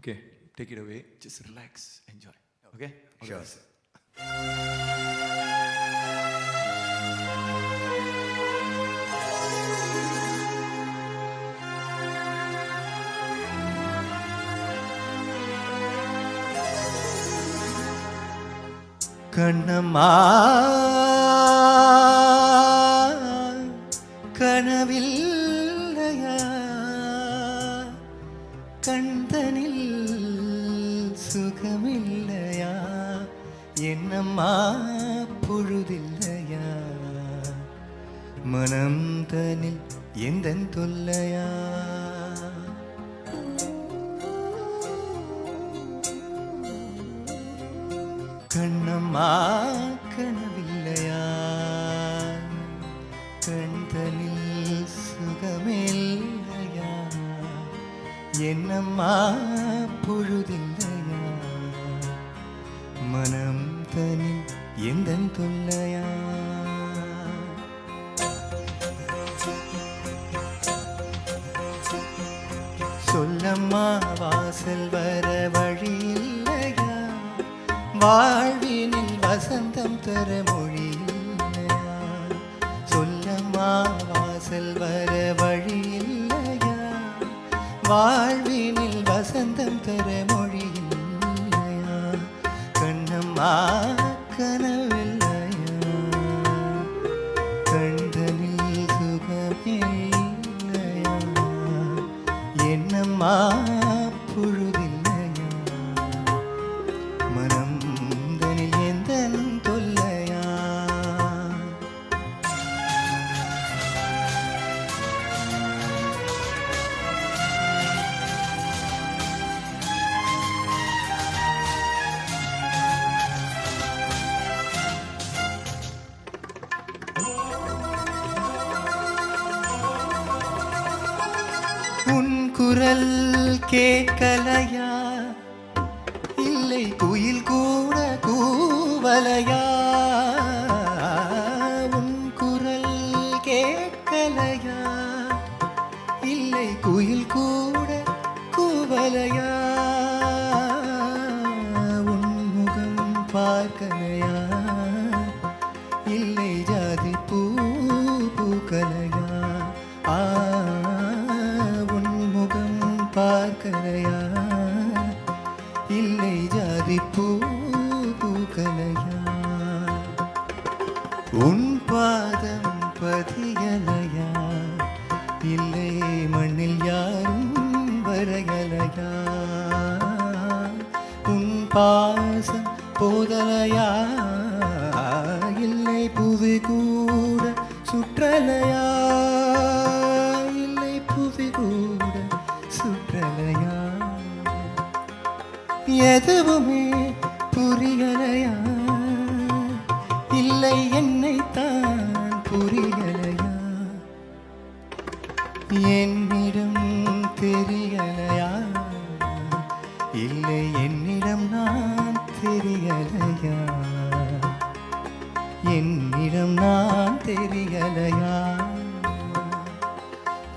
Okay, take it away. Just relax, enjoy. Okay? Sure. Kannamma கனவில்லையா கண்தனில் சுகமில்லையா என்னம்மா பொழுதில்லையா மனம் தனில் எந்தன் தொல்லையா கண்ணம்மா கனவில்லையா கண்தனில் சுகமில்லையா என்னம்மா பொழுதில்லையா மனம் தனில் எந்தன் தொல்லையா சொல்லம்மா வாசல் வர வழியில்லையா வாழ்வினில் வசந்தம் தர மொழியில்லையா சொல்லம்மா வாசல் வர வழியில்லையா வாழ்வினில் வசந்தம் தர மொழியில்லையா கண்ணம்மா கனவில்லையா கண்தனில் சுகமில்லையா என்னம்மா பொழுதில்லையா மனம் தனில் எந்தன் தொல்லையா உன் குரல் கேட்கலையா இல்லை குயில் கூட கூவலையா உன் குரல் கேட்கலையா இல்லை குயில் கூட கூவலையா உன் முகம் பார்க்கலையா இல்லை ஜாதி பூ பூக்கலையா உன் முகம் பார்க்கலையா இல்லை ஜாதி பூ பூக்கலையா உன் பாதம் பதியலையா இல்லை மண்ணில் யாரும் வரையலையா உன் பாசம் போதலையா இல்லை புவி கூட சுற்றலையா இல்லை புவி கூட சுற்றலையா எதுவுமே புரியலையா இல்லை என்னைத்தான் புரியலையா என்னிடம் தெரியலையா இல்லை என்னிடம் நான் தெரியலையா என்னிடம் நான் தெரியலையா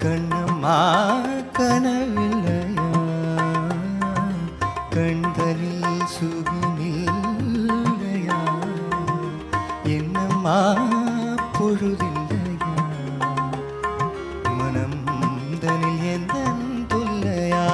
கண்ணம்மா கனவில்லையா கண்தனில் சுகமில்லையா என்னம்மா பொழுதில்லையா மனம் தனில் எந்தன் தொல்லையா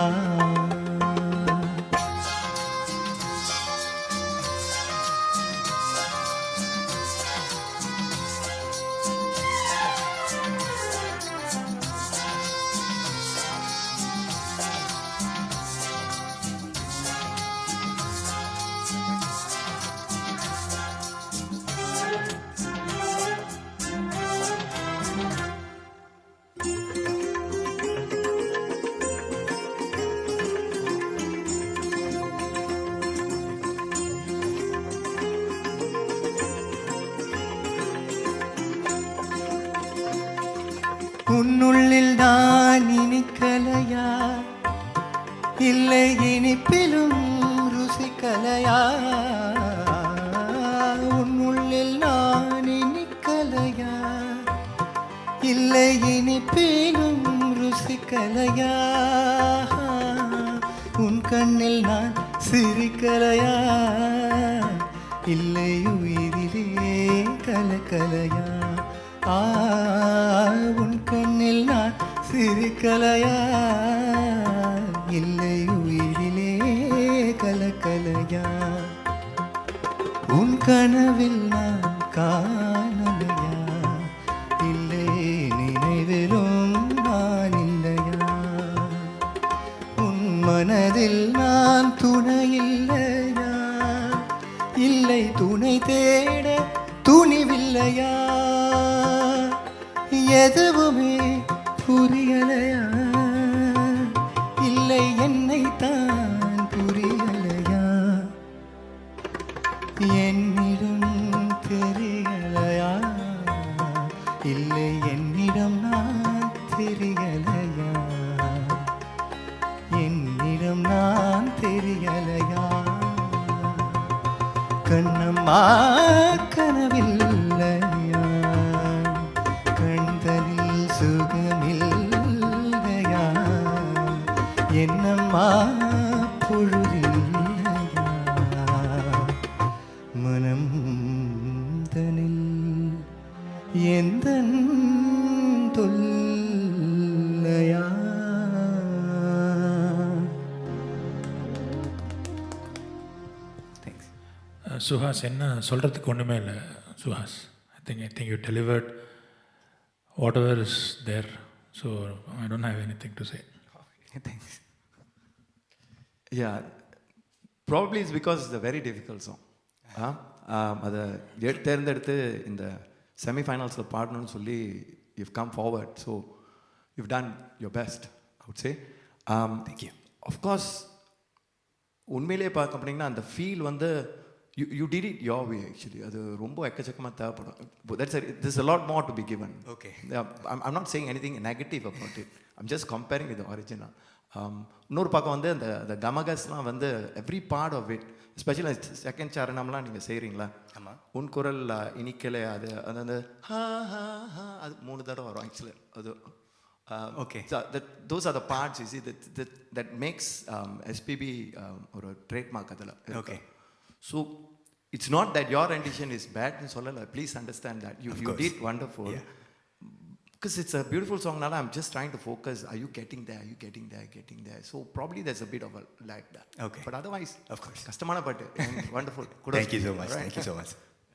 உன்னுள்ளில் நான் இனிக்கலையா இல்லை இனிப்பிலும் ருசிக்கலையா உன்னுள்ளில் நான் இனிக்கலையா இல்லை இனிப்பிலும் ருசிக்கலையா உன் கண்ணில் நான் சிரிக்கலையா இல்லை உயிரிலே கலக்கலையா உன் கண்ணில் நான் சிரிக்கலையா இல்லை உயிரிலே கலக்கலையா உன் கனவில் நான் காணலையா இல்லை நினைவிலும் நான் இல்லையா உன் மனதில் நான் துணை இல்லையா இல்லை துணை தேட துணிவில்லையா எதுவுமே புரியலையா இல்லை என்னை தான் புரியலையா என்னிடம் தெரியலையா இல்லை என்னிடம் நான் தெரியலையா என்னிடம் நான் தெரியலையா கண்ணம்மா கனவில்லையா கண்தனில் சுகமில்லையா என்னம்மா பொழுதில்லையா மனம் தனில் எந்த தொல்லையா தேங்க்ஸ் சுஹாஸ் என்ன சொல்கிறதுக்கு ஒன்றுமே இல்லை Suhas I think you delivered whatever is there so I don't have anything to say Thanks. Yeah, probably it's because it's a very difficult song. அதை தேர்ந்தெடுத்து இந்த செமிஃபைனல்ஸில் பாடணும்னு சொல்லி you've come forward, so you've done your best, I would say. Thank you. Of course, உண்மையிலே பார்க்க அப்படிங்கன்னா அந்த feel வந்து you did it your way actually. அது ரொம்ப எக்கச்சக்கமாக தேவைப்படும். There's a lot more to be given. Okay. I'm not saying anything negative about it. I'm just comparing with the original. இன்னொரு பக்கம் வந்து அந்த கமகஸ்லாம் வந்து every part of it, especially second சரணம்லாம் நீங்கள் செய்கிறீங்களா? ஆமாம். உன் குரல் இனிக்கலை அது அந்த ஹா ஹா ஹா அது 3 தடவை வரும் ஆக்சுவலி. அது Okay. those are the parts you see that makes SPB ஒரு ட்ரேட்மார்க் அதில். Okay. So it's not that your rendition is bad ன்னு சொல்லலை. Please understand that you did wonderful. Yeah. Because it's a beautiful song now, I'm just trying to focus. Are you getting there? Are you getting there? So probably there's a bit of a lag there. Okay. But otherwise, Of course. Kastamana, but wonderful. Thank you so much. Right? Thank you so much.